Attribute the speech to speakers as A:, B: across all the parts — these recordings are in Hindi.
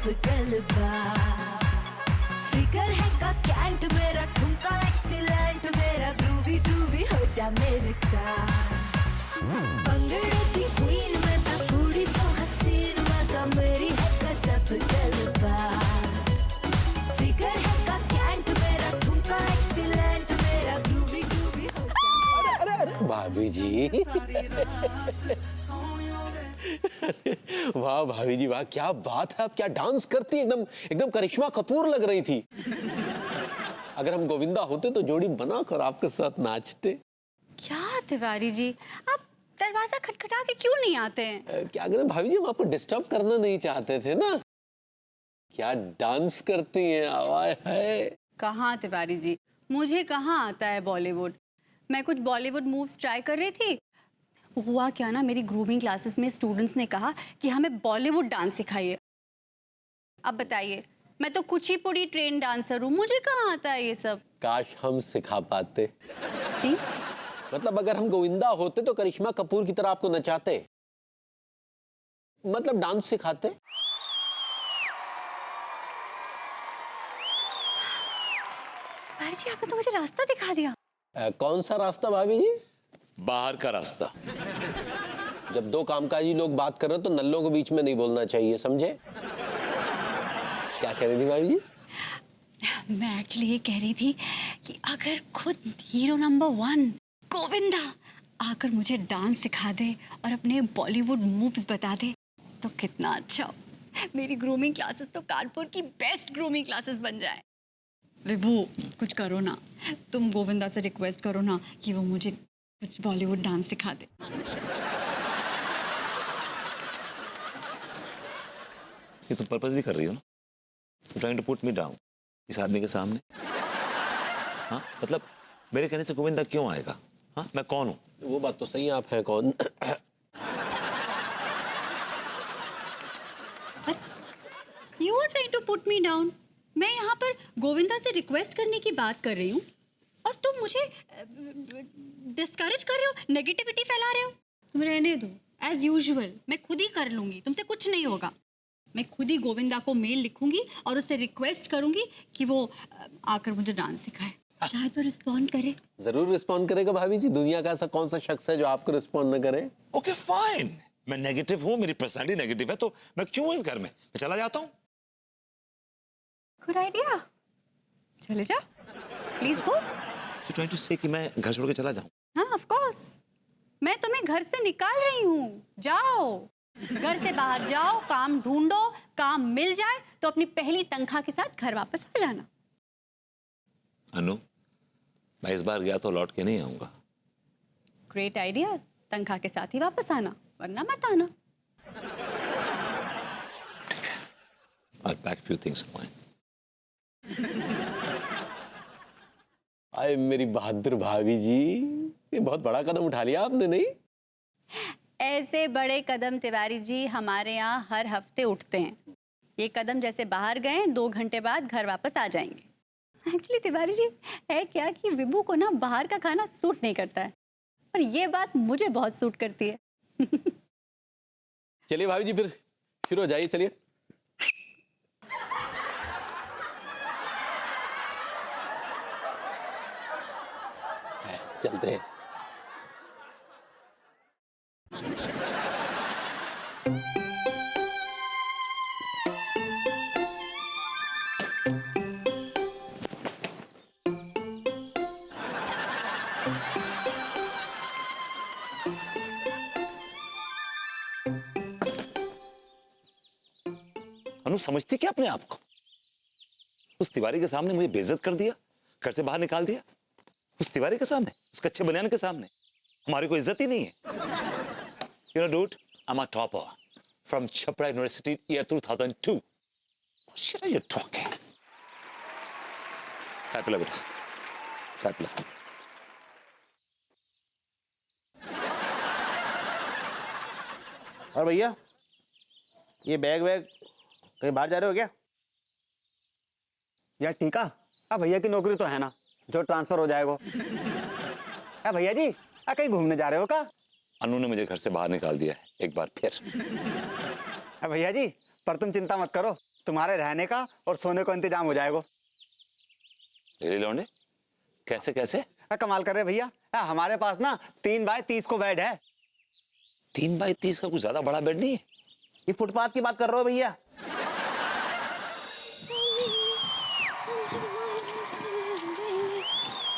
A: सब गलबा, फिकर है का कैंट मेरा ठुमका एक्सीलेंट मेरा ग्रूवी ग्रूवी हो जा मेरे साथ, पंगड़े की क्वीन मैं ता कुड़ी सो हसीन मैं ता मेरी है का सब गलबा, फिकर है का कैंट मेरा ठुमका एक्सीलेंट मेरा ग्रूवी ग्रूवी हो जा।
B: अरे भाभी जी वाह भाभी जी वाह, क्या बात है, आप क्या डांस करती, एकदम एकदम करिश्मा कपूर लग रही थी। अगर हम गोविंदा होते तो जोड़ी बनाकर आपके साथ नाचते।
C: क्या तिवारी जी, आप दरवाजा खटखटा के क्यों नहीं आते हैं?
B: क्या करें भाभी जी, हम आपको डिस्टर्ब करना नहीं चाहते थे ना। क्या डांस करती हैं, आवाज है।
C: कहाँ तिवारी जी, मुझे कहाँ आता है बॉलीवुड। मैं कुछ बॉलीवुड मूव्स ट्राई कर रही थी। हुआ क्या ना, मेरी ग्रूमिंग क्लासेस में स्टूडेंट्स ने कहा कि हमें बॉलीवुड डांस सिखाइए। अब बताइए, मैं तो कुचिपुड़ी ट्रेन डांसर हूँ, मुझे कहाँ आता है ये सब।
B: काश हम सिखा पाते।
C: जी?
B: मतलब अगर हम गोविंदा होते तो करिश्मा कपूर की तरह आपको नचाते, मतलब डांस सिखाते।
C: तिवारी जी, आपने तो मुझे रास्ता दिखा दिया।
B: कौन सा रास्ता भाभी जी?
D: बाहर का रास्ता।
B: जब दो कामकाजी लोग बात कर रहे हो तो नल्लों के बीच में नहीं बोलना चाहिए, समझे? क्या कह रही थी भाभी जी?
C: मैं एक्चुअली ये कह रही थी कि अगर खुद हीरो नंबर 1 गोविंदा आकर मुझे डांस सिखा दे और अपने बॉलीवुड मूव्स बता दे तो कितना अच्छा हो। मेरी ग्रूमिंग क्लासेस तो कानपुर की बेस्ट ग्रूमिंग क्लासेस बन जाए। विभू, कुछ करो ना, तुम गोविंदा से रिक्वेस्ट करो ना कि वो मुझे कुछ बॉलीवुड डांस सिखा दे।
D: ये तुम पर्पसली कर रही हो ना, trying to put me down इस आदमी के सामने। हाँ, मतलब मेरे कहने से गोविंदा क्यों आएगा? हाँ, मैं कौन हूँ?
B: वो बात तो सही है, आप हैं कौन?
C: You are trying to put me down. मैं यहाँ पर गोविंदा से रिक्वेस्ट करने की बात कर रही हूँ और तुम मुझे डिस्करेज कर रहे हो, नेगेटिविटी फैला रहे हो। तुम रहने दो, एज यूजुअल मैं खुद ही कर लूंगी, तुमसे कुछ नहीं होगा। मैं खुद ही गोविंदा को मेल लिखूंगी और उससे रिक्वेस्ट करूंगी कि वो आकर मुझे डांस सिखाए। शायद वो रिस्पॉन्ड करे।
B: जरूर रिस्पॉन्ड करेगा भाभी जी, दुनिया का ऐसा कौन सा शख्स है जो आपको रिस्पॉन्ड न करे?
D: ओके फाइन, मैं नेगेटिव हूँ, मेरी पर्सनालिटी नेगेटिव है, तो मैं क्यों इस घर में? मैं चला जाता हूँ।
C: गुड आइडिया, चले जाओ, please go.
D: You trying to say कि मैं घर छोड़ के चला जाऊँ?
C: हाँ, ऑफ कोर्स, मैं तुम्हें घर से निकाल रही हूँ। जाओ, घर से बाहर जाओ, काम ढूंढो, काम मिल जाए तो अपनी पहली तनख्वाह के साथ घर वापस आ जाना।
D: अनु, मैं इस बार गया तो लौट के नहीं आऊंगा।
C: ग्रेट आइडिया, तनख्वाह के साथ ही वापस आना, वरना मत आना।
D: I'll pack few things of mine.
B: आए मेरी बहादुर भाभी जी, ये बहुत बड़ा कदम उठा लिया आपने, नहीं?
C: ऐसे बड़े कदम तिवारी जी हमारे यहाँ हर हफ्ते उठते हैं। ये कदम जैसे बाहर गए 2 घंटे बाद घर वापस आ जाएंगे। एक्चुअली तिवारी जी है क्या कि विभू को ना बाहर का खाना सूट नहीं करता है और ये बात मुझे बहुत सूट करती है।
B: चलिए भाभी जी, फिर शुरू हो जाइए, चलिए। चलते हैं।
D: अनु, समझती क्या अपने आप को? उस तिवारी के सामने मुझे बेइज्जत कर दिया, घर से बाहर निकाल दिया। उस तिवारी के सामने, उस कच्चे बनियान के सामने हमारी कोई इज्जत ही नहीं है। You know, dude, I'm a topper from Chhapra University year 2002. What shit are you talking? चाय पिला बेटा, चाय पिला।
E: और भैया, ये बैग वैग कहीं बाहर जा रहे हो क्या?
F: यार टीका, अब भैया की नौकरी तो है ना जो ट्रांसफर हो जाएगा। क्या भैया जी, कहीं घूमने जा रहे हो क्या?
D: अनु ने मुझे घर से बाहर निकाल दिया है एक बार फिर।
F: भैया जी, पर तुम चिंता मत करो, तुम्हारे रहने का और सोने का इंतजाम हो जाएगा।
D: ले लौंडे, कैसे कैसे?
F: कमाल कर रहे भैया, हमारे पास ना 3 बाय 30 को बेड है।
D: 3 बाई 30 का कुछ ज्यादा बड़ा बेड नहीं है?
E: ये फुटपाथ की बात कर रहे हो भैया?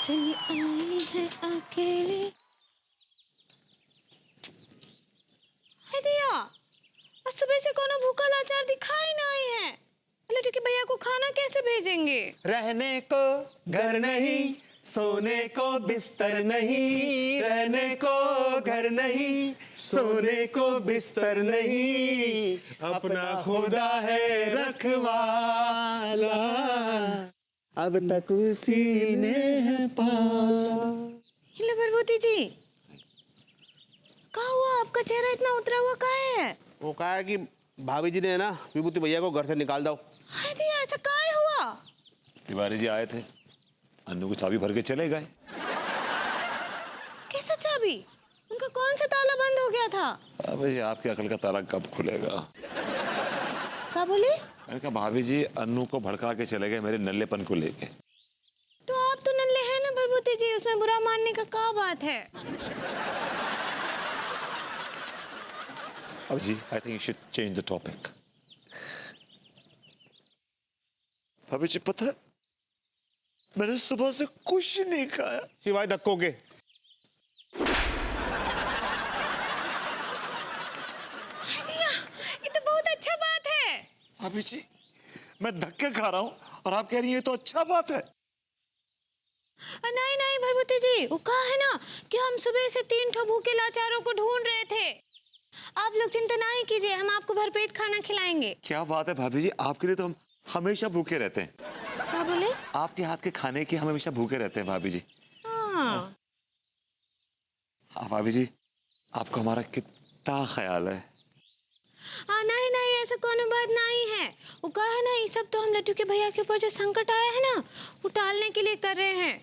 C: चलिए आई है अकेले। हाय दिया, आज सुबह से कोनो भूखा लाचार दिखाई नहीं है। लड्डू के भैया को खाना कैसे भेजेंगे?
F: रहने को घर नहीं, सोने को बिस्तर नहीं, रहने को घर नहीं, सोने को बिस्तर नहीं, अपना खुदा है रखवाला, अब तक उसी ने है पाला।
C: हेलो भरभूति जी, क्या हुआ? आपका चेहरा इतना उतरा हुआ काहे है?
E: वो कहा है कि भाभी जी ने ना विभूति भैया को घर से निकाल दो।
C: हाय दिया, ऐसा काहे हुआ?
D: तिवारी जी आए थे, अन्नू को चाबी भर के चले गए।
C: कैसा चाबी? उनका कौन सा ताला बंद हो गया था?
D: अब जी आपकी अकल का ताला कब खुलेगा?
C: क्या बोले?
D: मैंने कहा भाभी जी अन्नू को भड़का के चले गए मेरे नल्लेपन को लेके।
C: तो आप तो नल्ले हैं ना भरभूति जी, उसमें बुरा मानने का क्या बात है?
D: अब जी I think you should change the topic. भाभी जी पता है मैंने सुबह से कुछ नहीं खाया
E: सिवाय धक्कों के।
C: ये तो बहुत अच्छा बात है।
D: भाभी जी मैं धक्के खा रहा हूँ और आप कह रही हैं तो अच्छा बात है।
C: नहीं नहीं भरभूति जी, वो कहा है ना कि हम सुबह से 3 ठो भूखे लाचारों को ढूंढ रहे थे। आप लोग चिंता नहीं कीजिए, हम आपको भरपेट खाना खिलाएंगे।
D: क्या बात है भाभी जी, आपके लिए तो हम हमेशा भूखे रहते हैं।
C: क्या बोले?
D: आपके हाथ के खाने की हम हमेशा भूखे रहते हैं भाभी जी।
C: हाँ
D: भाभी जी आपको हमारा कितना ख्याल है।
C: नहीं नहीं, ऐसा कोनो बात नहीं है। वो कहा है ना, ये सब तो हम लड्डू के भैया के ऊपर जो संकट आया है ना, वो टालने के लिए कर रहे हैं।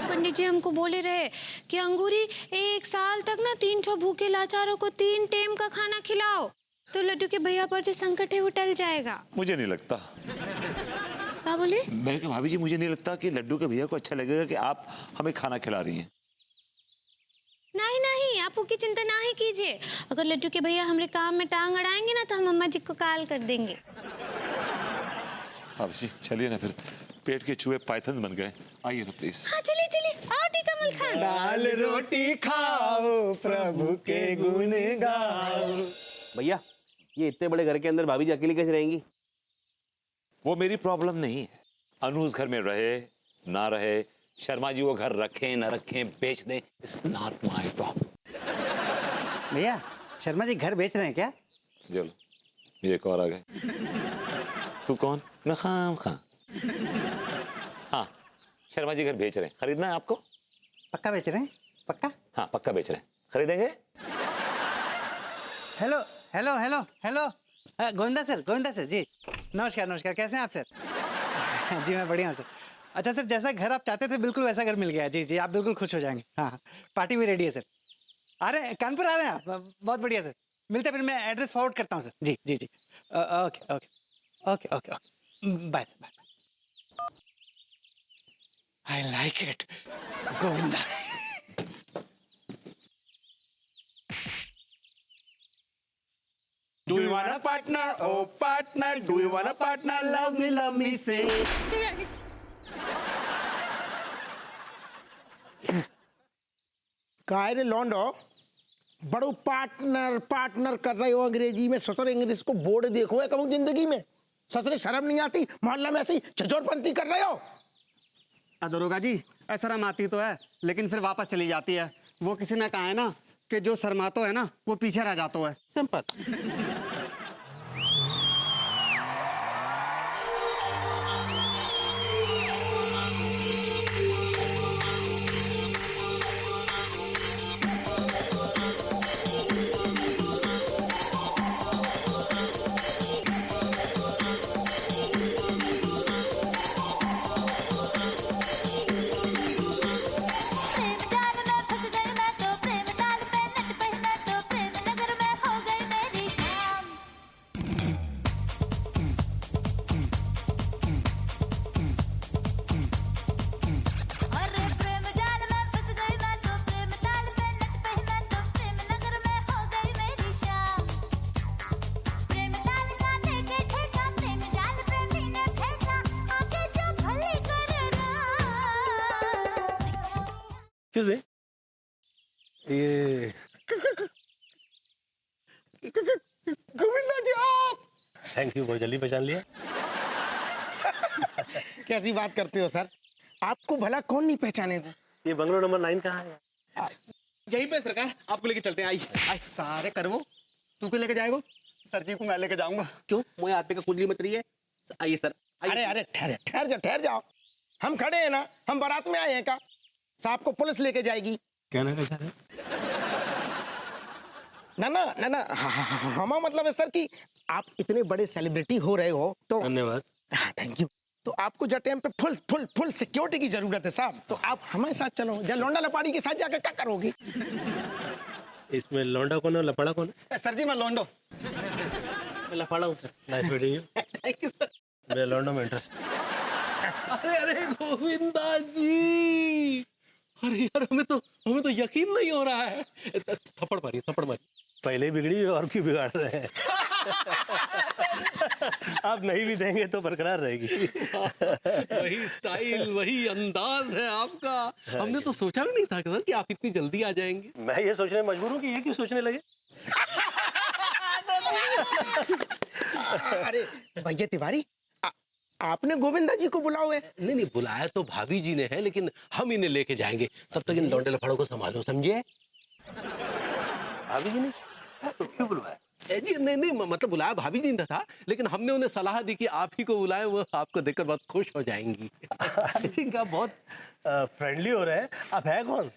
C: पंडित जी हमको बोले रहे कि अंगूरी 1 साल तक ना 3 ठो भूखे लाचारों को 3 टाइम का खाना खिलाओ, तो लड्डू के भैया पर जो संकट है वो टल जाएगा।
D: मुझे नहीं लगता।
C: क्या बोले?
D: मैंने कहा भाभी जी मुझे नहीं लगता कि लड्डू के भैया को अच्छा लगेगा कि आप हमें खाना खिला रही हैं।
C: नहीं नहीं, आप उसकी चिंता नहीं कीजिए। अगर लड्डू के भैया हमारे काम में टांग अड़ाएंगे ना, तो हम अम्मा जी को कॉल कर देंगे।
D: भाभी जी चलिए ना, फिर पेट के चूहे पाइथन बन गए। आइए ना प्लीज।
C: हाँ चलिए चलिए, आओ टीका मल खान।
F: दाल रोटी खाओ, प्रभु के गुण गाओ।
E: भैया ये इतने बड़े घर के अंदर भाभी जी अकेली कैसे रहेंगी?
D: वो मेरी प्रॉब्लम नहीं है। अनु उस घर में रहे ना रहे, शर्मा जी वो घर रखें न रखें, बेच दें, इट्स नॉट माय प्रॉब्लम।
F: भैया शर्मा जी घर बेच रहे हैं क्या?
D: चलो ये एक और आ गए। तू कौन? मैं खाम खां। हाँ शर्मा जी घर बेच रहे हैं, खरीदना है आपको?
F: पक्का बेच रहे हैं? पक्का?
D: हाँ पक्का बेच रहे हैं, खरीदेंगे?
F: Hello hello hello hello, Govinda sir ji, नमस्कार नमस्कार, कैसे हैं आप सर? जी मैं बढ़िया हूँ सर। अच्छा सर, जैसा घर आप चाहते थे बिल्कुल वैसा घर मिल गया। जी जी आप बिल्कुल खुश हो जाएंगे। हाँ पार्टी भी रेडी है सर। अरे कानपुर आ रहे हैं आप? बहुत बढ़िया सर, मिलते हैं फिर। मैं एड्रेस फॉरवर्ड करता हूँ सर। जी जी जी okay okay okay okay okay, bye sir, bye. I like it Govinda.
E: Do you want a partner? Oh partner, do you want a partner? Love me, say.
G: काय रे लौंडो, बड़ो पार्टनर पार्टनर कर रहे हो अंग्रेजी में। ससुर इंग्लिश को बोर्ड देखो है कभी जिंदगी में? ससुर शर्म नहीं आती? मोहल्ला में ऐसी छजोरपंती कर रहे हो?
F: दरोगा जी शर्म आती तो है, लेकिन फिर वापस चली जाती है। वो किसी ने कहा है ना कि जो शर्मातो है ना वो पीछे रह जाता है।
G: सिंपल।
A: प्रेम जाल में फंस गई मैं तो, प्रेम ताल पे नच पई मैं तो, प्रेम नगर में हो गई मेरी शाम।
H: क्यों से ये
G: गोविंदा जी आप
H: थैंक यू, बहुत जल्दी पहचान लिया।
G: कैसी बात करते हो सर, आपको भला कौन नहीं पहचानेगा।
H: ये बंगलो नंबर 9 कहाँ है?
E: यहीं पे सरकार, आपको लेके चलते हैं। आई सारे करवो, तू क्यों लेके जाएगा? सर जी को मैं लेके जाऊंगा। क्यों, मुझे हाथ पे का कुंडली मत रही है। आइए सर।
G: अरे अरे ठहर जाओ, हम खड़े हैं ना, हम बारात में आए हैं का। साहब को पुलिस लेके जाएगी।
H: कहना क्या चाह रहे हैं?
G: ना हमारा मतलब है सर कि आप इतने बड़े सेलिब्रिटी हो रहे हो तो
H: धन्यवाद।
G: Thank you. तो आपको जो टाइम पे फुल सिक्योरिटी की जरूरत है साहब, तो आप हमारे साथ चलो। जब लौंडा लपाड़ी के साथ जाकर क्या करोगे?
H: इसमें लौंडा कौन है, लपड़ा कौन है?
E: सर जी मैं लौंडो।
H: मैं लफाड़ा हूँ sir. Nice meeting you.
E: Thank you sir.
H: मैं लौंडा में इंटरेस्ट।
B: अरे गोविंदा जी, अरे यार हमें तो यकीन नहीं हो रहा है। थप्पड़ मारिए।
H: पहले बिगड़ी और क्यों बिगाड़ रहे हैं? आप नहीं भी देंगे तो बरकरार रहेगी।
B: वही स्टाइल, वही अंदाज है आपका। हमने तो सोचा भी नहीं था सर कि आप इतनी जल्दी आ जाएंगे।
H: मैं ये सोचने में मजबूर हूँ कि ये क्यों सोचने लगे।
G: अरे भैया तिवारी, आपने गोविंदा जी को बुलाओ है?
B: नहीं, बुलाया तो भाभी जी ने है, लेकिन हम इन्हें लेके जाएंगे। तब तक इन लौंडे लफड़ों को संभालो, समझे?
H: भाभी जी ने तो क्यों बुलवाया?
B: जी नहीं, मतलब बुलाया भाभी जी ने था, लेकिन हमने उन्हें सलाह दी कि आप ही को बुलाएं, वो आपको देखकर बहुत खुश हो जाएंगी।
H: आई थिंक आप बहुत फ्रेंडली हो रहे हैं। आप है कौन?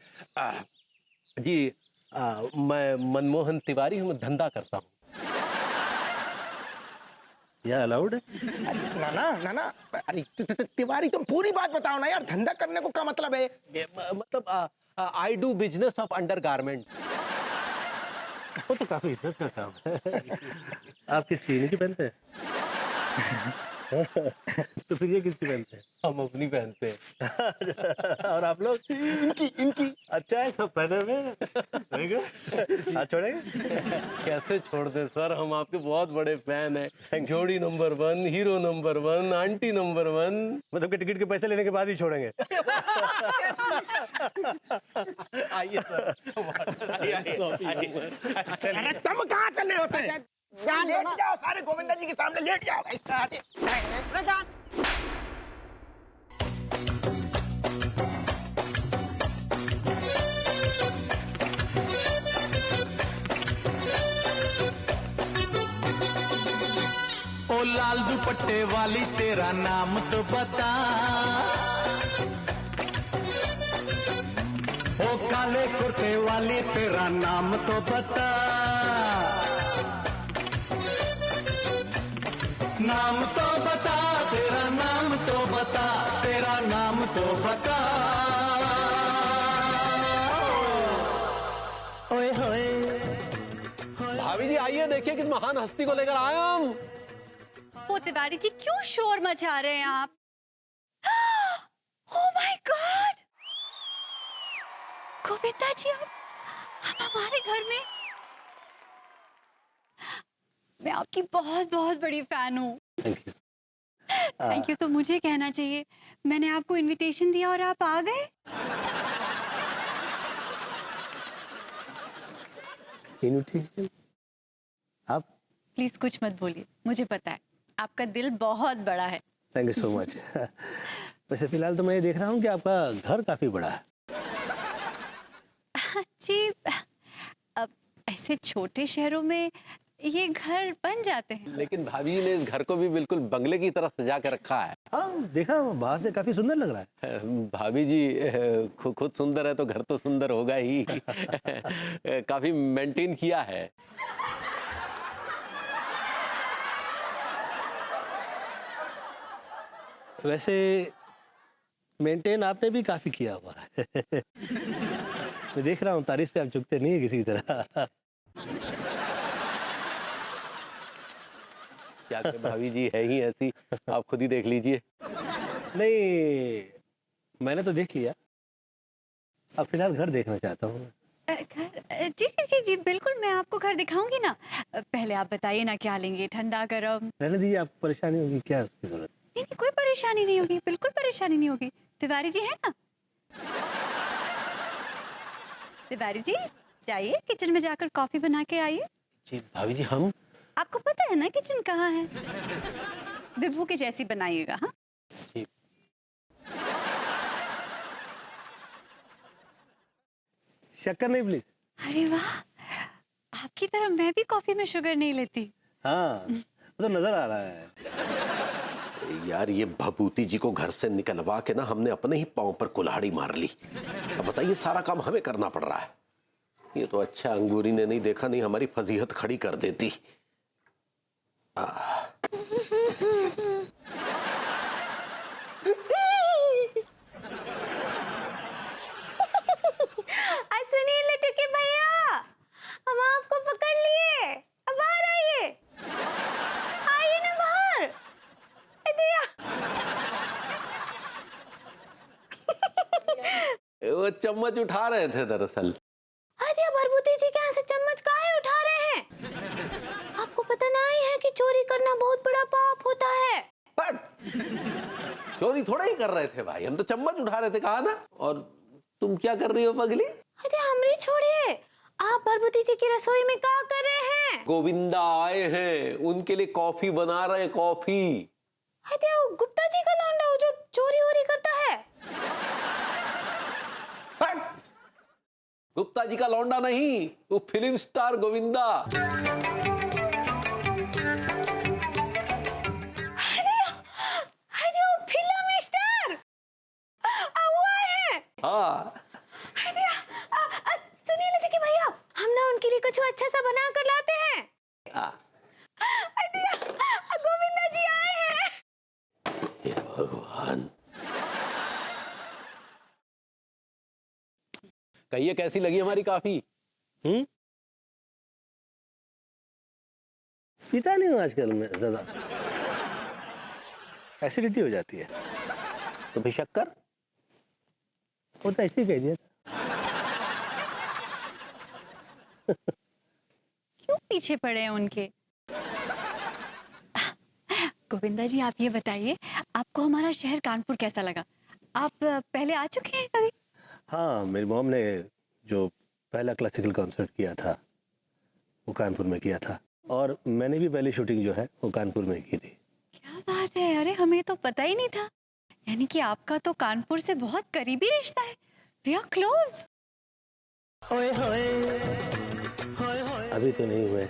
B: जी मैं मनमोहन तिवारी हूँ, धंधा करता हूँ।
H: यह अलाउड है?
G: ना अरे तिवारी तुम पूरी बात बताओ ना यार, धंधा करने को क्या मतलब है?
B: मतलब I do business of under garment.
H: वो तो काफी इज्जत का काम है। आप किसकी, इन्हीं की पहनते हैं? तो फिर ये किसकी पहनते हैं?
B: हम अपनी पहनते हैं।
H: और आप लोग? इनकी। अच्छा है, सब पहने हुए। हाथ छोड़ेंगे?
B: कैसे छोड़ दे सर, हम आपके बहुत बड़े फैन हैं। जोड़ी number 1, hero number 1, aunty number 1।
H: मतलब कि टिकट के पैसे लेने के बाद ही छोड़ेंगे?
B: आइए सर।
G: अरे तुम कहाँ चले होते हैं? लेट जाओ सारे, गोविंदा जी के सामने लेट जाओ। ऐसा
I: ओ लाल दुपट्टे वाली तेरा नाम तो बता, ओ काले कुर्ते वाली तेरा नाम तो बता, नाम तो बता, तेरा नाम तो बता, तेरा नाम तो बता। ओए होए।
B: भाभी जी आइए, देखिए किस महान हस्ती को लेकर आए हम।
C: ओ तिवारी जी, क्यों शोर मचा रहे हैं आप? ओह माय गॉड, गोविंदा जी आप हमारे घर में। मैं आपकी बहुत बहुत बड़ी फैन हूँ। थैंक यू तो मुझे कहना चाहिए, मैंने आपको इनविटेशन दिया और आप आ गए।
H: इनविटेशन? आप?
C: प्लीज कुछ मत बोलिए, मुझे पता है आपका दिल बहुत बड़ा है।
H: Thank you so much. वैसे फिलहाल तो मैं ये देख रहा हूँ कि आपका घर काफी बड़ा है।
C: जी, अब ऐसे छोटे शहरों में ये घर बन जाते हैं।
B: लेकिन भाभी जी ने इस घर को भी बिल्कुल बंगले की तरह सजा के रखा है।
H: हाँ देखा, बाहर से काफी सुंदर लग रहा है।
B: भाभी जी खुद सुंदर है तो घर तो सुंदर होगा ही। काफी मेंटेन किया है।
H: वैसे मेंटेन आपने भी काफी किया हुआ है। मैं देख रहा हूँ, तारीफ से आप चुकते नहीं है किसी तरह।
B: क्या करें, भाभी जी है ही ऐसी, आप खुद ही देख लीजिए।
H: नहीं, मैंने तो देख लिया, अब फिलहाल घर देखना चाहता हूँ।
C: घर? जी जी जी जी बिल्कुल, मैं आपको घर दिखाऊंगी ना। पहले आप बताइए ना क्या लेंगे, ठंडा गरम?
H: रहने दीजिए, आपको परेशानी होगी, क्या उसकी जरूरत?
C: नहीं नहीं, कोई परेशानी नहीं होगी, बिल्कुल परेशानी नहीं होगी। तिवारी जी है ना? तिवारी जी जाइए किचन में जाकर कॉफी बना के आइए।
B: जी भाभी जी, हम
C: आपको पता है ना किचन कहाँ है? विभू के जैसी बनाइएगा। हाँ
B: जी।
H: शक्कर नहीं प्लीज।
C: अरे वाह, आपकी तरह मैं भी कॉफी में शुगर नहीं लेती।
H: हाँ वो तो नजर आ रहा है।
B: यार ये भभूति जी को घर से निकलवा के ना हमने अपने ही पांव पर कुल्हाड़ी मार ली। अब बताइए सारा काम हमें करना पड़ रहा है। ये तो अच्छा अंगूरी ने नहीं देखा, नहीं हमारी फजीहत खड़ी कर देती।
A: सुनिए लट्टू के भैया, हम आपको पकड़ लिए। अब बाहर आइए, आइए ना बाहर।
B: वो चम्मच उठा रहे थे दरअसल।
A: अरे भरभूति जी कहाँ से चम्मच काहे उठा रहे हैं? आपको पता नहीं है कि चोरी करना बहुत बड़ा पाप होता है।
B: चोरी थोड़ा ही कर रहे थे भाई, हम तो चम्मच उठा रहे थे, कहा ना। और तुम क्या कर रही हो पगली?
A: अरे हमरी छोड़िए, आप भरभूति जी की रसोई में क्या कर रहे हैं?
B: गोविंदा आए हैं, उनके लिए कॉफी बना रहे हैं, कॉफी।
A: अरे वो गुप्ता जी का लौंडा, वो जो चोरी वोरी करता है।
B: गुप्ता जी का लौंडा नहीं, वो फिल्म स्टार गोविंदा।
A: अरे वो फिल्म स्टार वो है।
B: हाँ
A: सुनिए लट्टू के भैया, हम ना उनके लिए कुछ अच्छा सा बना कर लाते हैं। गोविंदा जी आए हैं।
B: हे भगवान, कहिए कैसी लगी हमारी कॉफी?
H: पीता नहीं हूँ आजकल मैं ज्यादा, एसिडिटी हो जाती है।
B: तो फिर शक्कर?
H: वो तो ऐसे ही कह दिया।
C: क्यों पीछे पड़े हैं उनके? गोविंदा जी आप ये बताइए, आपको हमारा शहर कानपुर कैसा लगा? आप पहले आ चुके हैं कभी?
H: हाँ, मेरी मॉम ने जो पहला क्लासिकल कॉन्सर्ट किया था वो कानपुर में किया था, और मैंने भी पहली शूटिंग जो है वो कानपुर में की थी।
C: क्या बात है, अरे हमें तो पता ही नहीं था। यानी कि आपका तो कानपुर से बहुत करीबी रिश्ता है। We are close.
H: अभी तो नहीं हुए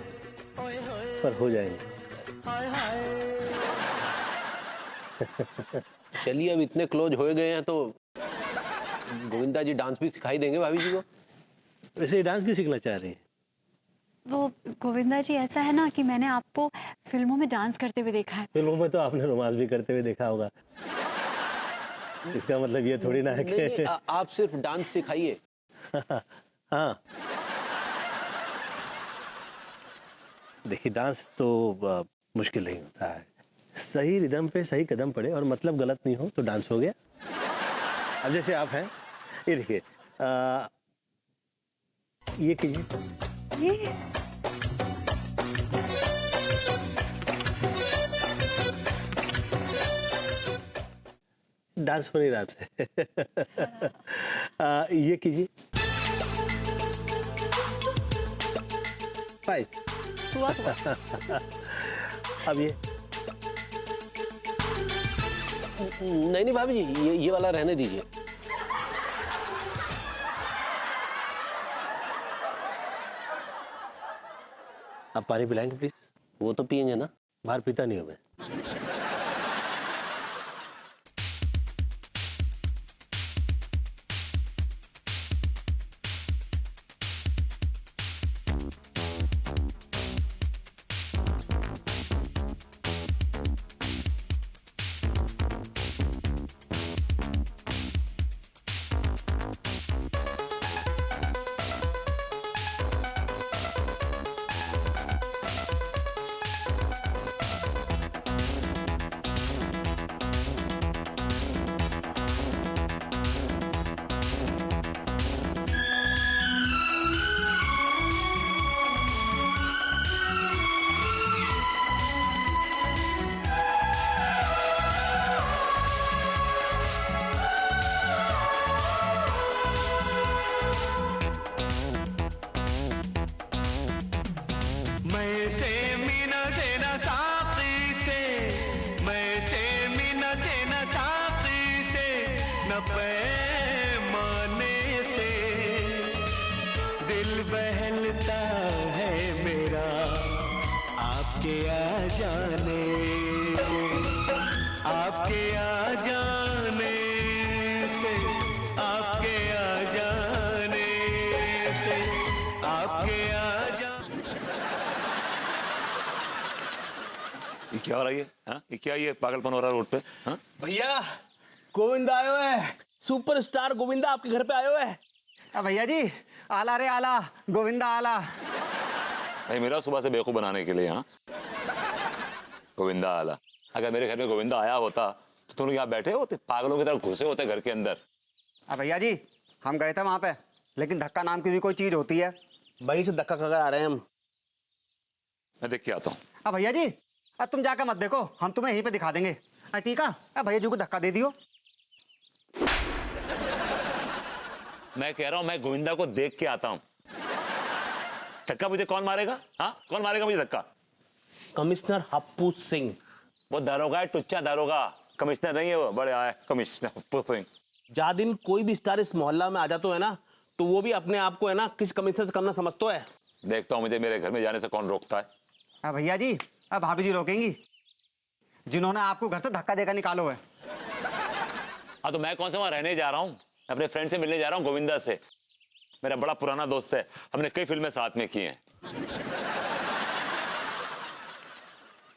H: पर हो जाएंगे।
B: चलिए अब इतने क्लोज हो गए हैं तो गोविंदा जी डांस भी सिखाई देंगे भाभी जी को।
H: वैसे डांस क्यों सीखना चाह रही है?
C: वो गोविंदा जी ऐसा है ना कि मैंने आपको फिल्मों में डांस करते हुए देखा है।
H: फिल्मों में तो आपने रोमांस भी करते हुए देखा होगा। इसका मतलब ये थोड़ी ना है कि
B: आप सिर्फ डांस सिखाइए।
H: हाँ देखिए, डांस तो मुश्किल नहीं होता है। सही रिदम पे सही कदम पड़े और मतलब गलत नहीं हो तो डांस हो गया। अब जैसे आप हैं, ये देखिए, ये कीजिए। डांस हो नहीं रहा आपसे। ये कीजिए। 5
C: हुआ।
H: अब ये
B: नहीं भाभी जी, ये वाला रहने दीजिए।
H: आप पानी पिलाएंगे प्लीज?
B: वो तो पिएंगे ना।
H: बाहर पीता नहीं हूँ मैं।
I: पैमाने से दिल बहलता है मेरा आपके आ जाने से, आपके आ जाने से, आपके आ जाने से, आपके आ जाने।
D: ये क्या हो रहा है? हाँ, ये क्या ये पागलपन हो रहा है रोड पे? हाँ,
G: भैया गोविंदा आयो है, सुपरस्टार गोविंदा आपके घर पे आयो है।
E: भैया जी आला रे आला, गोविंदा आला।
D: भाई मेरा सुबह से बेवकूफ बनाने के लिए। हाँ, गोविंदा आला। अगर मेरे घर में गोविंदा आया होता तो तुम लोग यहाँ बैठे होते, पागलों की तरह घुसे होते घर के अंदर।
E: भैया जी हम गए थे वहां पे, लेकिन धक्का नाम की भी कोई चीज होती है।
G: वहीं से धक्का खाकर आ रहे हैं हम।
D: मैं देख के आता हूँ।
E: भैया जी तुम जाकर मत देखो, हम तुम्हें यहीं पे दिखा देंगे। ठीक है, भैया जी को धक्का दे दियो।
D: मैं कह रहा हूँ मैं गोविंदा को देख के आता हूँ। धक्का मुझे कौन मारेगा? हाँ, कौन मारेगा मुझे धक्का?
G: कमिश्नर हप्पू सिंह।
D: वो दारोगा है, टुच्चा दारोगा, कमिश्नर नहीं है वो। बड़े आए कमिश्नर हप्पू सिंह।
G: जा दिन कोई भी स्टार इस मोहल्ला में आ जाता है ना, तो वो भी अपने आप को है ना किस कमिश्नर से कम ना समझता है।
D: देखता हूँ मुझे मेरे घर में जाने से कौन रोकता है।
E: भैया जी अब भाभी जी रोकेंगी, जिन्होंने आपको घर से धक्का देकर निकालो है।
D: हाँ, तो मैं कौन सा वहां रहने जा रहा हूँ? अपने फ्रेंड से मिलने जा रहा हूँ, गोविंदा से। मेरा बड़ा पुराना दोस्त है, हमने कई फिल्में साथ में की हैं।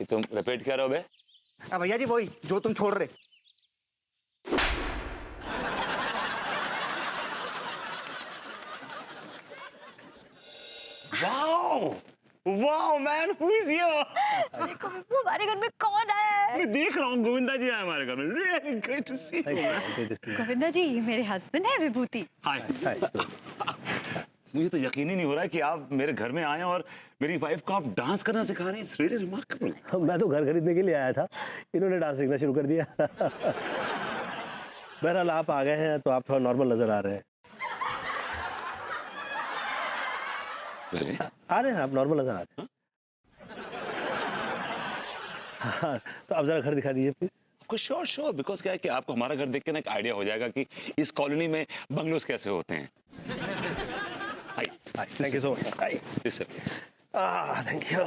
D: ये तुम रिपीट कर रहे हो बे?
E: भैया जी वही जो तुम छोड़ रहे।
D: Wow wow man, who is here?
C: देखो विभू, हमारे घर में कौन आया है?
D: मैं देख रहा हूँ गोविंदा जी आए हमारे घर में। Really great to see you.
C: Govinda ji ये मेरे हस्बैंड है विभूति।
D: हाय। मुझे तो यकीन ही नहीं हो रहा है कि आप मेरे घर में आए और मेरी वाइफ को आप डांस करना सिखा रहे हैं। It's really remarkable.
H: मैं तो घर खरीदने के लिए आया था, इन्होंने डांस सीखना शुरू कर दिया। बहरहाल आप आ गए हैं तो आप थोड़ा नॉर्मल नजर आ रहे हैं। आ रहे हैं आप, नॉर्मल नजर आ रहे हैं। हाँ, तो आप जरा घर दिखा दीजिए प्लीज।
D: श्योर श्योर, बिकॉज क्या है कि आपको हमारा घर देख के ना एक आइडिया हो जाएगा कि इस कॉलोनी में बंगलोज कैसे होते हैं।
H: Thank you so much. Thank you.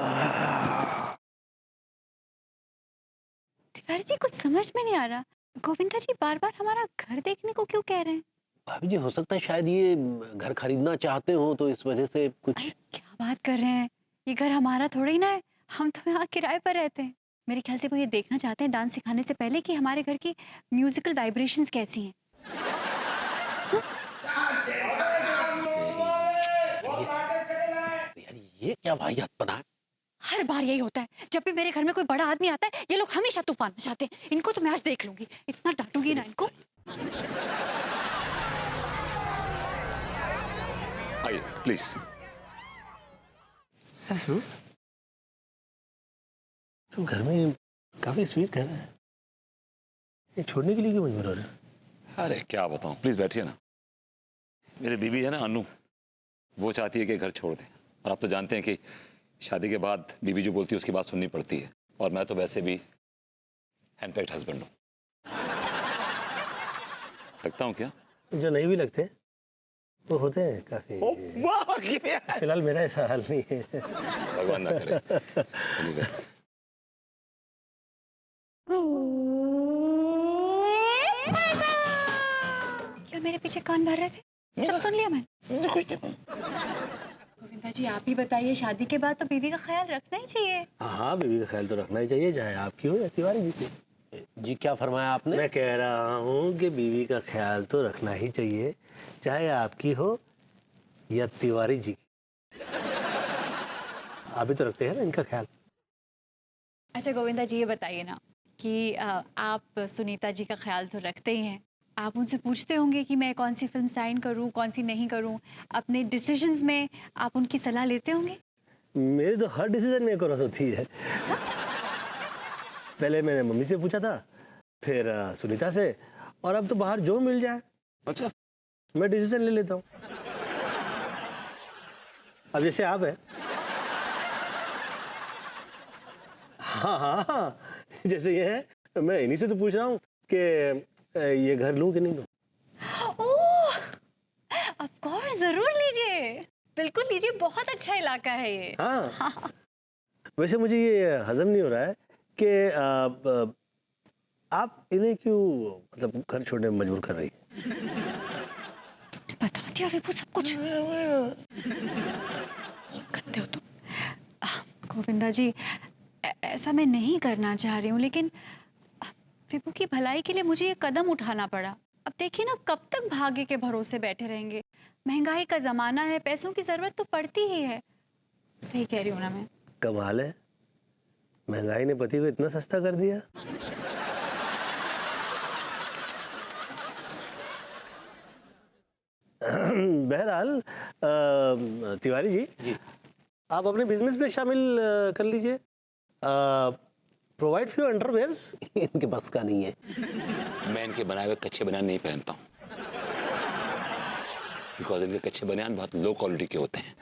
C: Tiwari ji कुछ समझ में नहीं आ रहा, गोविंदा जी बार बार हमारा घर देखने को क्यों कह रहे हैं?
B: भाभी जी हो सकता है शायद ये घर खरीदना चाहते हो तो इस वजह से कुछ।
C: अरे क्या बात कर रहे हैं, ये घर हमारा थोड़ी ना है, हम तो यहाँ किराए पर रहते हैं। मेरे ख्याल से वो ये देखना चाहते हैं डांस सिखाने से पहले कि हमारे घर की म्यूजिकल वाइब्रेशंस कैसी हैं।
B: ये क्या वाहियात बना है?
C: हर बार यही होता है, जब भी मेरे घर में कोई बड़ा आदमी आता है ये लोग हमेशा तूफान मचाते हैं। इनको तो मैं आज देख लूंगी, इतना डांटूंगी ना इनको।
D: आइए प्लीज।
H: तो घर में काफी स्वीट घर है, ये छोड़ने के लिए क्यों मजबूर हो रहे हैं?
D: अरे क्या बताऊं, प्लीज बैठिए ना। मेरी बीवी है ना अनु, वो चाहती है कि घर छोड़ दें। और आप तो जानते हैं कि शादी के बाद बीवी जो बोलती है उसकी बात सुननी पड़ती है। और मैं तो वैसे भी हैंडपेक्ड हस्बैंड हूँ। लगता हूँ क्या?
H: जो नहीं भी लगते वो होते हैं काफी। फिलहाल मेरा ऐसा हाल नहीं है।
D: भगवान ना करे।
C: क्या मेरे पीछे कान भर रहे थे? सब सुन लिया मैंने। गोविंदा जी आप ही बताइए, शादी के बाद तो बीवी का ख्याल रखना ही चाहिए।
H: हाँ, बीवी का ख्याल तो रखना ही चाहिए, चाहे आपकी हो या तिवारी जी की।
B: जी क्या फरमाया आपने?
H: मैं कह रहा हूँ कि बीवी का ख्याल तो रखना ही चाहिए, चाहे आपकी हो या तिवारी जी की। आप भी तो रखते हैं ना इनका ख्याल।
C: अच्छा गोविंदा जी ये बताइए ना कि आप सुनीता जी का ख्याल तो रखते ही हैं, आप उनसे पूछते होंगे कि मैं कौन सी फिल्म साइन करूं, कौन सी नहीं करूं। अपने डिसीजंस में आप उनकी सलाह लेते होंगे।
H: मेरी तो हर डिसीजन में क्रॉस होती है। पहले मैंने मम्मी से पूछा था, फिर सुनीता से, और अब तो बाहर जो मिल जाए
D: अच्छा
H: मैं डिसीजन ले लेता हूँ। अब जैसे आप है। हाँ हाँ हाँ, जैसे ये है, मैं इन्हीं से तो पूछ रहा हूँ कि ये घर लूं कि नहीं लूं।
C: जी बहुत अच्छा इलाका है ये।
H: हाँ। वैसे मुझे ये हजम नहीं हो रहा है कि आप इन्हें क्यों मतलब घर छोड़ने में मजबूर कर रही हैं?
C: बता दिया विभू सब कुछ। करते हो तुम। गोविंदा जी, ऐसा मैं नहीं करना चाह रही हूँ, लेकिन विभू की भलाई के लिए मुझे ये कदम उठाना पड़ा। अब देखिए ना, कब तक भाग्य के भरोसे बैठे रहेंगे। महंगाई का जमाना है, पैसों की जरूरत तो पड़ती ही है। सही कह रही हूँ ना मैं?
H: कमाल है, महंगाई ने पति को इतना सस्ता कर दिया। बहरहाल तिवारी जी, आप अपने बिजनेस में शामिल कर लीजिए। Provide few underwears.
B: इनके बस का नहीं है।
D: मैं इनके बनाए हुए कच्चे बनियान नहीं पहनता हूँ, बिकॉज इनके कच्चे बनियान बहुत लो क्वालिटी के होते हैं।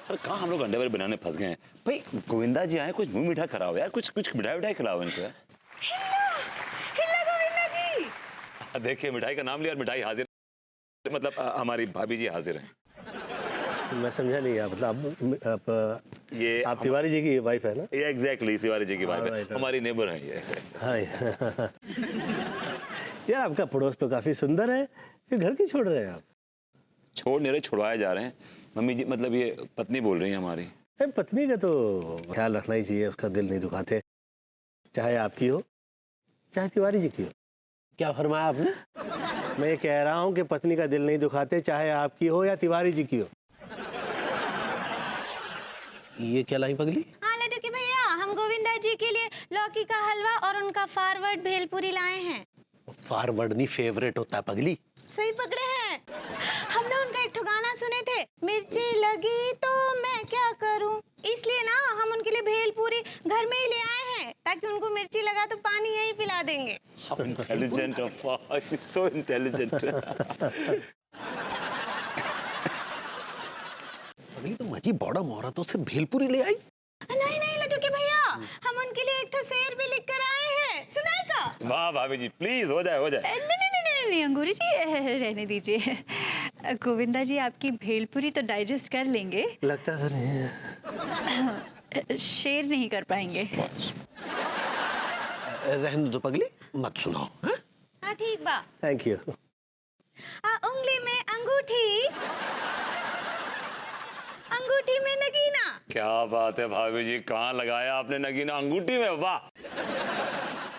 D: अरे कहाँ हम लोग अंडरवेयर बनाने फंस गए हैं भाई। गोविंदा जी आए, कुछ मुंह मीठा कराओ यार, कुछ मिठाई खिलाओ इनको यार।
C: हिला गोविंदा जी।
D: देखिए मिठाई का नाम लिया और मिठाई हाजिर, मतलब हमारी भाभी जी हाजिर हैं।
H: मैं समझा नहीं, आप मतलब आप तिवारी जी की वाइफ है ना?
D: ये एग्जैक्टली तिवारी जी की वाइफ है, हमारी नेबर है ये।
H: हाँ यार, आपका पड़ोस तो काफी सुंदर है, फिर घर क्यों छोड़ रहे हैं आप?
D: छोड़ नहीं रहे, छुड़वाए जा रहे हैं। मम्मी जी, मतलब ये पत्नी बोल रही है हमारी।
H: पत्नी का तो ख्याल रखना ही चाहिए, उसका दिल नहीं दुखाते, चाहे आपकी हो चाहे तिवारी जी की हो।
B: क्या फरमाया आपने?
H: मैं ये कह रहा हूँ कि पत्नी का दिल नहीं दुखाते, चाहे आपकी हो या तिवारी जी की हो।
B: ये क्या लाई पगली?
J: हाँ लड्डू के भैया, हम गोविंदा जी के लिए लौकी का हलवा और उनका फॉरवर्ड भेलपुरी लाए हैं।
B: फॉरवर्ड नहीं, फेवरेट होता है पगली।
J: सही पकड़े हैं। हमने उनका एक गाना सुने थे, मिर्ची लगी तो मैं क्या करूं, इसलिए ना हम उनके लिए भेलपुरी घर में ही ले आए हैं, ताकि उनको मिर्ची लगा तो पानी यही पिला देंगे।
D: How intelligent of her. She's so intelligent.
B: पगली तो मजी बड़ा औरतों से भेलपुरी ले आई।
J: नहीं नहीं लड्डू के भैया, हम उनके लिए एक शेर भी लिख कर आए हैं, सुनाएगा?
D: वाह भाभी जी, प्लीज हो जाए।
C: नहीं अंगूरी जी, रहने दीजिए। गोविंदा जी आपकी भेलपुरी तो डाइजेस्ट कर लेंगे,
H: लगता तो नहीं है।
C: शेर नहीं कर पाएंगे।
B: रहने दो पगली, मत सुनाओ।
J: हाँ ठीक बा।
H: Thank you.
J: उंगली में अंगूठी, अंगूठी में नगीना।
D: क्या बात है भाभी जी, कहाँ लगाया आपने नगीना? अंगूठी में? वाह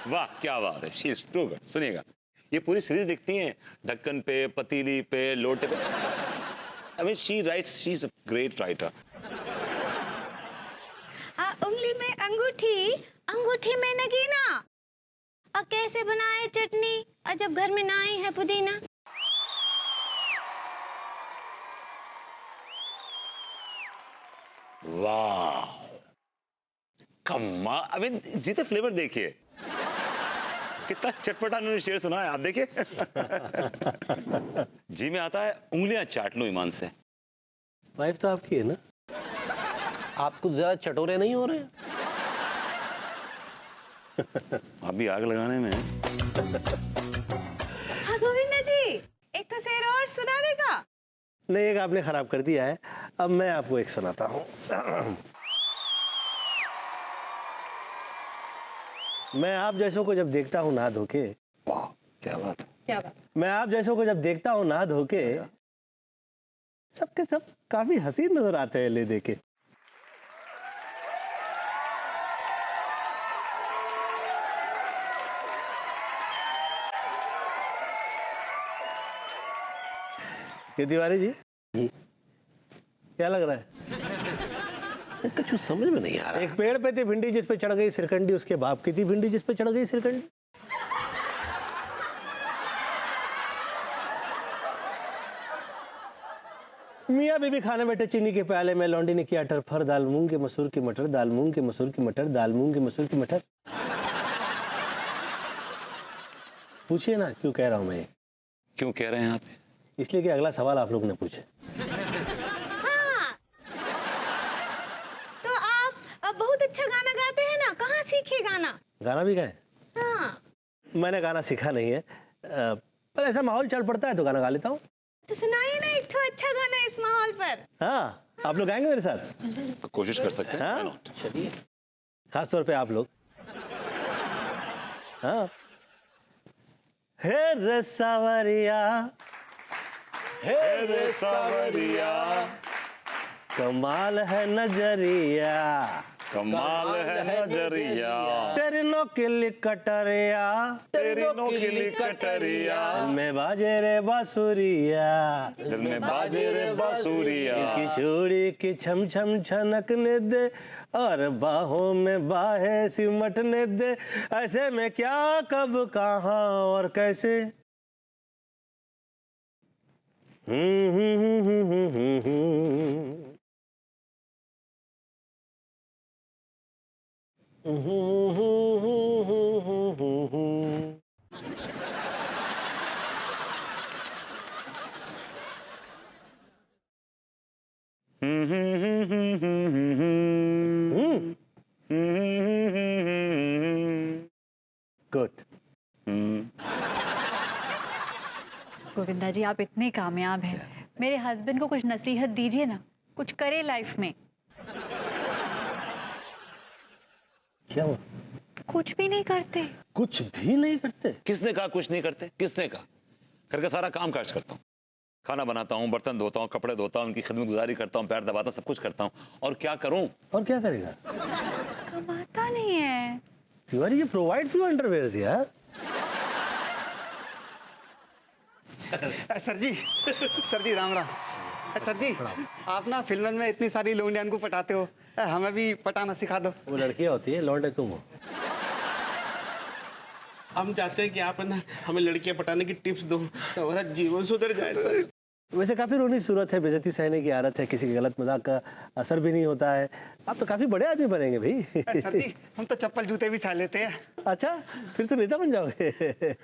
D: वाह, क्या बात है। She is too good. सुनिएगा, ये पूरी सीरीज दिखती है, ढक्कन पे, पतीली पे, लोटे पे। I mean she writes, she is a great writer.
J: उंगली में अंगूठी, अंगूठी में नगीना, और कैसे बनाए चटनी, और जब घर में ना ही है पुदीना।
D: वाह, कमाल। आई मीन जीते फ्लेवर देखिए, कितना चटपटा उन्होंने शेर सुना है, आप देखिए। जी में आता है, उंगलियां चाट लो ईमान से।
H: वाइफ तो आपकी है ना?
B: आप कुछ ज्यादा चटोरे नहीं हो रहे?
D: आप भी आग लगाने में।
J: हाँ गोविंदा जी, एक तो शेर और सुना देगा?
H: नहीं, एक आपने खराब कर दिया है, अब मैं आपको एक सुनाता हूँ। मैं आप जैसों को जब देखता हूँ नहा धोके,
B: वाह क्या बात है।
C: क्या बात?
H: मैं आप जैसों को जब देखता हूँ नहा धोके, सबके सब काफी हसीन नजर आते हैं ले देके। ये तिवारी जी, क्या लग रहा है?
B: कुछ समझ में नहीं आ रहा।
H: एक पेड़ पे थी भिंडी जिस पे चढ़ गई सिरकंडी, उसके बाप की थी भिंडी जिस पे चढ़ गई सिरकंडी। मियाँ बीबी खाने बैठे चीनी के प्याले में, लौंडी ने किया टरफर, दाल मूंग के मसूर की मटर, दाल मूंग के मसूर की मटर, दाल मूंग के मसूर की मटर। पूछिए ना क्यों कह रहा हूं मैं ये?
D: क्यों कह रहे हैं आप?
H: इसलिए कि अगला सवाल आप लोग ने पूछे।
J: हाँ, तो आप बहुत अच्छा गाना गाते हैं ना, कहाँ सीखे गाना?
H: गाना भी गाए?
J: हाँ।
H: मैंने गाना सीखा नहीं है, पर ऐसा माहौल चल पड़ता है तो गाना गा लेता हूँ।
J: तो सुनाइए ना एक ठो अच्छा गाना इस माहौल पर।
H: हाँ, आप लोग आएंगे मेरे साथ?
D: कोशिश कर सकते हैं।
H: हाँ?
D: Why not?
H: चलिए, खास तौर पे आप लोग। हाँ। हे रे सावरिया,
D: हे रे सावरिया,
H: कमाल है नजरिया,
D: कमाल है नजरिया,
H: तेरी नोकिली कटरिया,
D: तेरी नोकिली कटरिया,
H: में बाजे रे बांसुरिया,
D: दिल में बाजे रे बांसुरिया,
H: की चूड़ी की छम छम छनकने दे और बाहों में बाहें सिमटने दे, ऐसे में क्या कब कहाँ और कैसे। गुड।
C: गोविंदा जी, आप इतने कामयाब हैं, मेरे हस्बैंड को कुछ नसीहत दीजिए ना, कुछ करे लाइफ में।
H: क्या हुआ?
C: कुछ भी नहीं करते।
H: कुछ भी नहीं करते?
D: किसने कहा कुछ नहीं करते? किसने कहा? घर का सारा काम काज करता हूँ, खाना बनाता हूँ, बर्तन धोता हूँ, कपड़े धोता हूँ, उनकी खिदमत गुजारी करता हूँ, पैर दबाता हूँ, सब कुछ करता हूँ। और क्या करूँ?
H: और क्या करेगा?
C: कमाता नहीं है।
H: तिवारी, ये प्रोवाइड क्यों अंडरवेयर्स यार?
E: सर जी राम राम। सर जी, आप ना फिल्म में इतनी सारी लौंडियान को पटाते हो, हमें भी पटाना सिखा दो।
H: वो लड़कियां होती है, लौंडे तुम हो।
E: हम चाहते हैं कि आप ना हमें लड़कियां पटाने की टिप्स दो तो हमारा जीवन सुधर जाए सर।
H: वैसे काफी रोनी सूरत है, बेइज्जती सहने की आदत है, किसी के गलत मजाक का असर भी नहीं होता है। आप तो काफी बड़े आदमी बनेंगे भाई।
E: सर जी, हम तो चप्पल जूते भी सह लेते हैं।
H: अच्छा, फिर तो नेता बन जाओगे।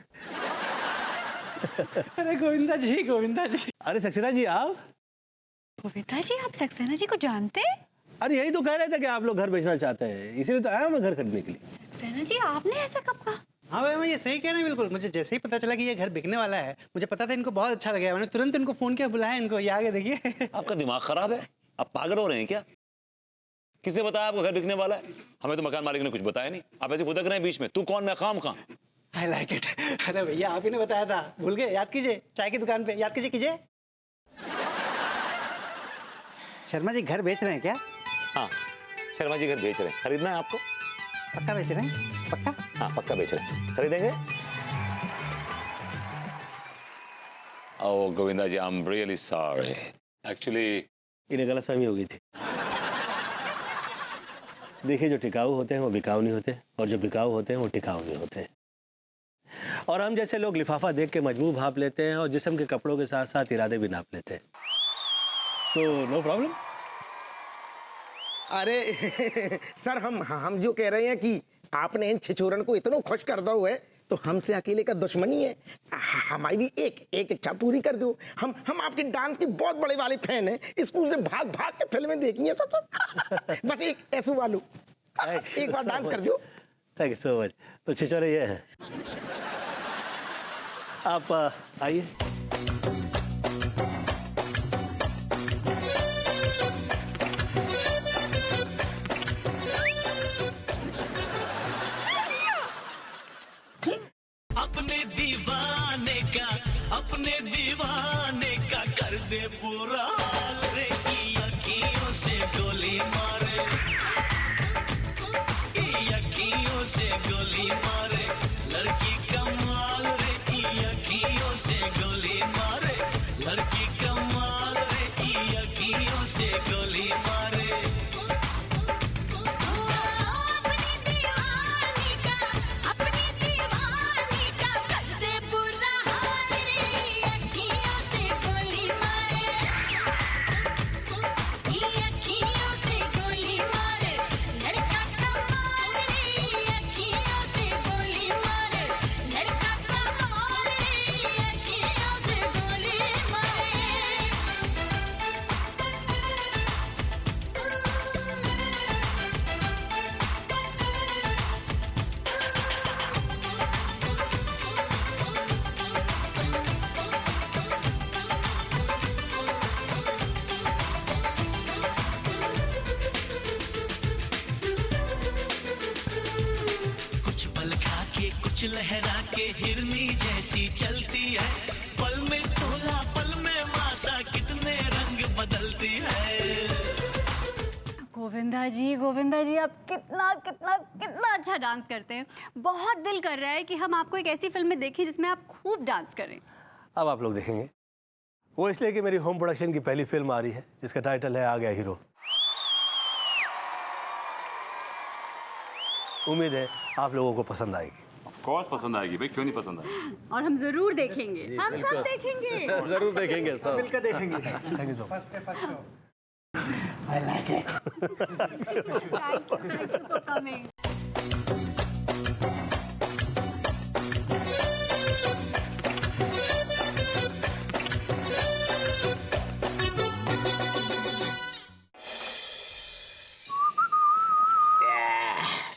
F: अरे गोविंदा जी।
H: अरे सक्सेना जी, आप?
C: गोविंदा जी, आप सक्सेना जी को जानते हैं?
H: अरे यही तो कह रहे थे कि आप लोग घर बेचना चाहते हैं, इसीलिए तो आया मैं घर खरीदने के लिए।
C: सक्सेना जी, आपने ऐसा कब कहा?
F: हाँ भाई, मैं ये सही कह रहा हूँ बिल्कुल। मुझे जैसे ही पता चला कि ये घर बिकने वाला है, मुझे पता था इनको बहुत अच्छा लगेगा। मैंने तुरंत इनको फोन किया, बुलाया इनको, ये आगे देखिए।
D: आपका दिमाग खराब है? आप पागल हो रहे हैं क्या? किसने बताया आपको घर बिकने वाला है? हमें तो मकान मालिक ने कुछ बताया नहीं। आप ऐसे खुदक रहे हैं बीच में, तू कौन मैं खाम कहाँ?
F: आई लाइक इट। अरे भैया, आप ही ने बताया था, भूल गए? याद कीजिए, चाय की दुकान पे याद कीजिए। शर्मा जी घर बेच रहे हैं क्या?
D: हाँ, शर्मा जी घर बेच रहे हैं। खरीदना है आपको?
F: पक्का बेच रहे हैं? पक्का?
D: हाँ, पक्का बेच रहे हैं। खरीदेंगे? Oh Govinda ji, I am really sorry. Actually
H: इन्हें गलतफहमी हो गई थी। देखिए, जो टिकाऊ होते हैं वो बिकाऊ नहीं होते, और जो बिकाऊ होते हैं वो टिकाऊ नहीं होते। और हम जैसे लोग लिफाफा देख के मजबूर भाप लेते हैं और जिस्म के कपड़ों के साथ साथ इरादे भी नाप लेते हैं। तो नो प्रॉब्लम।
G: अरे सर, हम जो कह रहे हैं कि आपने इन छिछोरन को इतना खुश कर दो है, तो हमसे अकेले का दुश्मनी है। हमारी भी एक इच्छा पूरी कर दो। हम आपके डांस के बहुत बड़े वाले फैन हैं। स्कूल से भाग के फिल्में देखी हैं सर। बस एक ऐसे वालू एक बार डांस कर दो।
H: Thank you so much. तो छिछोरे ये है, आप आइए।
I: अपने दीवाने का कर दे पूरा हाल रे, की अखियों से गोली मारे, की अखियों से गोली मारे, लड़की कमाल रे, की अखियों से गोली मारे, लड़की कमाल रे, की अखियों से गोली मारे। पूंछ लहरा के हिरनी जैसी चलती है, पल में तोला पल में मासा, कितने रंग बदलती है।
C: गोविंदा जी आप कितना कितना कितना अच्छा डांस करते हैं। बहुत दिल कर रहा है कि हम आपको एक ऐसी फिल्म में देखें जिसमें आप खूब डांस करें।
H: अब आप लोग देखेंगे, वो इसलिए कि मेरी होम प्रोडक्शन की पहली फिल्म आ रही है जिसका टाइटल है आ गया हीरो। उम्मीद है आप लोगों को पसंद आएगी।
D: ऑफ कोर्स पसंद आएगी भाई, क्यों नहीं पसंद आएगी।
C: और हम जरूर देखेंगे।
J: हम सब देखेंगे।
B: जरूर देखेंगे सब।
F: मिलकर देखेंगे।
H: Thank you so much.
F: I like it.
C: Thank you for coming.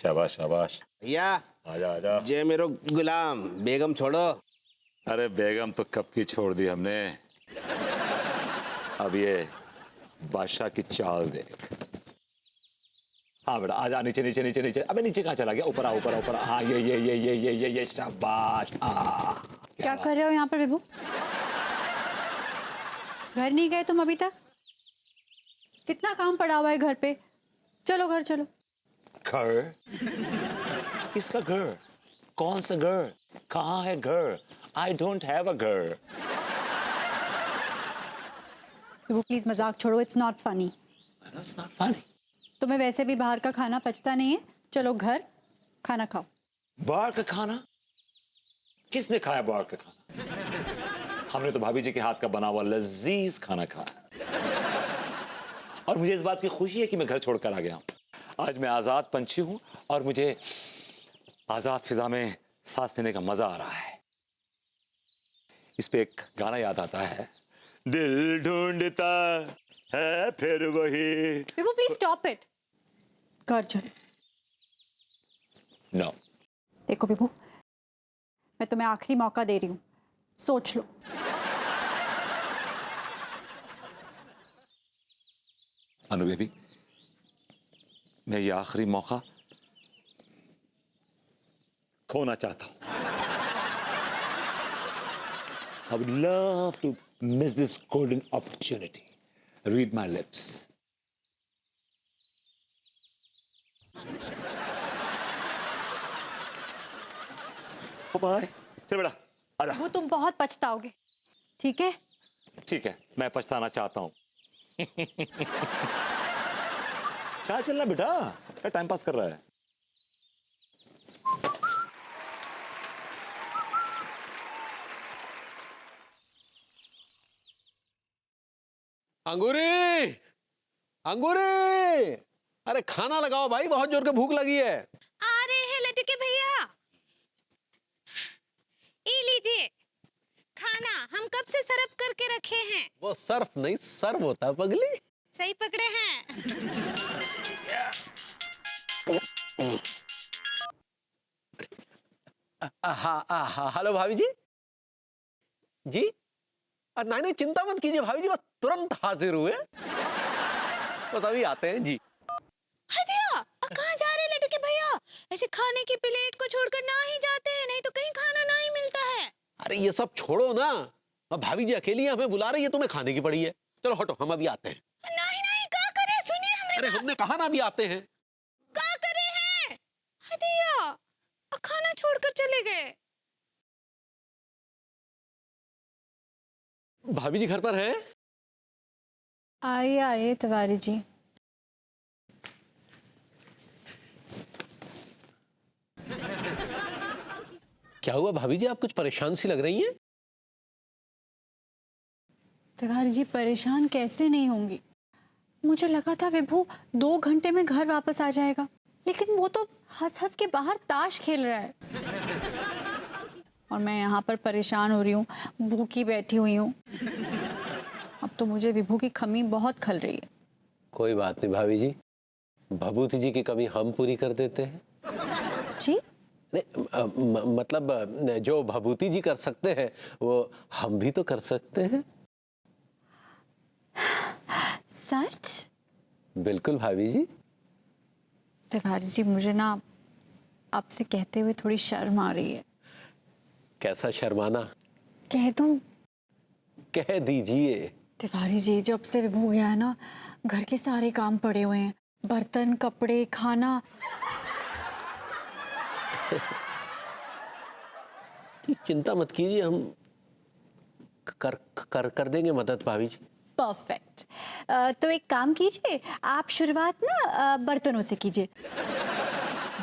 D: शाबाश शाबाश।
E: भैया
D: आजा आजा।
E: जय मेरो गुलाम, बेगम छोड़ो।
D: अरे बेगम तो कब की छोड़ दी हमने। अब ये बादशाह की चाल देख। हाँ बेटा आजा, नीचे नीचे नीचे नीचे। अबे नीचे कहाँ चला गया? ऊपर आ ऊपर आ ऊपर। हाँ ये शाबाश।
C: क्या कर रहे हो यहाँ पर विभू? घर नहीं गए तुम अभी तक? कितना काम पड़ा हुआ है घर पे। चलो घर चलो।
D: घर? किसका घर? कौन सा घर? कहाँ है घर? आई डोंट हैव अ घर।
C: विभू प्लीज मजाक छोड़ो, it's not funny.
D: It's not funny.
C: तुम्हें वैसे भी बाहर का खाना पचता नहीं है, चलो घर खाना खाओ।
D: बाहर का खाना? किसने खाया बाहर का खाना? हमने तो भाभी जी के हाथ का बना हुआ लजीज खाना खाया। और मुझे इस बात की खुशी है कि मैं घर छोड़कर आ गया हूं। आज मैं आजाद पंछी हूं और मुझे आजाद फिजा में सांस लेने का मजा आ रहा है। इस पे एक गाना याद आता है, दिल ढूंढता है फिर वही।
C: विभू प्लीज स्टॉप इट। घर चलो।
D: नो।
C: देखो विभू, मैं तुम्हें आखिरी मौका दे रही हूँ, सोच लो।
D: अनु बेबी, मैं ये आखिरी मौका खोना चाहता हूं। I would love to miss this golden opportunity. Read my lips. Bye. चल बेटा, आजा।
C: वो तुम बहुत पछताओगे, ठीक है?
D: ठीक है, मैं पछताना चाहता हूं। क्या चल रहा बेटा? क्या टाइम पास कर रहा है?
B: अंगूरी, अंगूरी, अरे खाना लगाओ भाई, बहुत जोर के भूख लगी है।
J: आ रहे हैं लड्डू के भैया। ये लीजिए खाना, हम कब से सर्व करके रखे हैं।
B: वो सर्फ नहीं सर्व होता पगली।
J: सही पकड़े हैं।
B: हाँ हेलो भाभी जी। जी नहीं नहीं चिंता मत कीजिए भाभी जी, बस तुरंत हाजिर हुए। बस अभी आते हैं जी।
J: हदिया, कहाँ जा रहे हैं लड्डू के भैया? ऐसे खाने की प्लेट को छोड़कर ना ही जाते हैं, नहीं तो कहीं खाना ना ही मिलता है।
B: अरे ये सब छोड़ो ना, अब भाभी जी अकेली हमें बुला रही है, तुम्हें खाने की पड़ी है। चलो हटो, हम अभी आते हैं।
J: नहीं नहीं, क्या करे, सुनिए हमरे
B: अरे हमने कहा ना अभी आते हैं।
J: क्या करे हैं? हदिया, खाना छोड़कर चले गए।
B: भाभी जी घर पर है?
C: आइए आइए तिवारी जी।
B: क्या हुआ भाभी जी, आप कुछ परेशान सी लग रही हैं?
C: तिवारी जी परेशान कैसे नहीं होंगी? मुझे लगा था विभू 2 घंटे में घर वापस आ जाएगा, लेकिन वो तो हंस हंस के बाहर ताश खेल रहा है और मैं यहाँ पर परेशान हो रही हूँ, भूखी बैठी हुई हूँ। अब तो मुझे विभू की कमी बहुत खल रही है।
B: कोई बात नहीं भाभी जी, भभूति जी की कमी हम पूरी कर देते हैं।
C: जी?
B: मतलब जो भभूति जी कर सकते हैं वो हम भी तो कर सकते हैं।
C: सच?
B: बिल्कुल भाभी जी।
C: तिवारी जी मुझे ना आपसे कहते हुए थोड़ी शर्म आ रही है।
B: कैसा शर्माना?
C: कह दूं?
B: कह दीजिए।
C: तिवारी जी, जब से विभू गया है ना, घर के सारे काम पड़े हुए हैं, बर्तन, कपड़े, खाना।
B: चिंता मत कीजिए, हम कर देंगे मदद भाभी जी।
C: परफेक्ट। तो एक काम कीजिए, आप शुरुआत ना बर्तनों से कीजिए।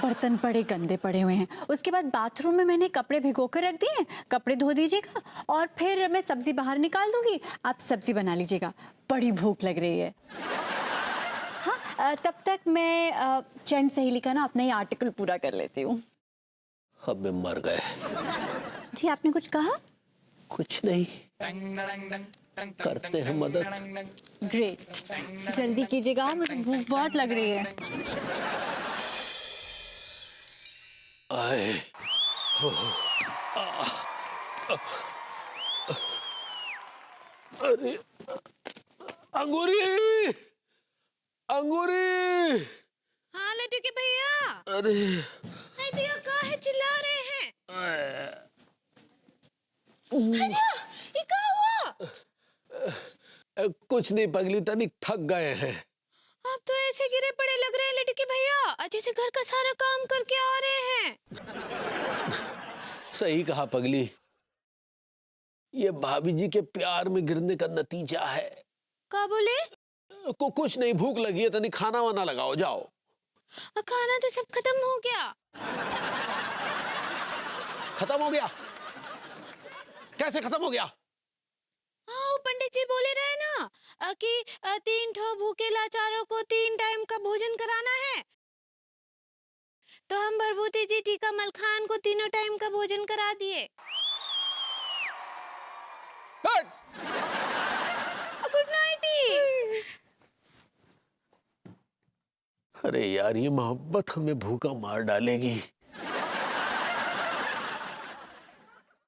C: बर्तन बड़े गंदे पड़े हुए हैं। उसके बाद बाथरूम में मैंने कपड़े भिगो कर रख दिए हैं, कपड़े धो दीजिएगा और फिर मैं सब्जी बाहर निकाल दूंगी, आप सब्जी बना लीजिएगा। बड़ी भूख लग रही है। हाँ, तब तक मैं चैन सहेली का ना अपना ही आर्टिकल पूरा कर लेती हूँ।
B: अब में मर गए।
C: जी, आपने कुछ कहा?
B: कुछ नहीं, करते हैं मदद।
C: ग्रेट, जल्दी कीजिएगा, मुझे भूख बहुत लग रही है।
B: आए, अरे अंगूरी, अंगूरी।
J: हाँ लड्डू के भैया।
B: अरे
J: दिया काहे चिल्ला रहे हैं? ये क्या हुआ?
B: कुछ नहीं पगली, तनिक थक गए हैं।
J: आप तो ऐसे गिरे पड़े लग रहे हैं लड्डू के भैया, जैसे घर का सारा काम करके आ रहे हैं।
B: सही कहा पगली, ये भाभी जी के प्यार में गिरने का नतीजा है।
J: क्या बोले?
B: कुछ नहीं, भूख लगी है, तनिक खाना वाना लगाओ, जाओ।
J: खाना तो सब खत्म हो गया।
B: खत्म हो गया? कैसे खत्म हो गया?
J: हाँ, वो पंडित जी बोले रहे ना कि 3 ठो भूखे लाचारों को 3 टाइम का भोजन कराना है, तो हम भरभूति जी टीका मलखान को 3 टाइम का भोजन करा दिए। Good night.
B: अरे यार, ये मोहब्बत हमें भूखा मार डालेगी।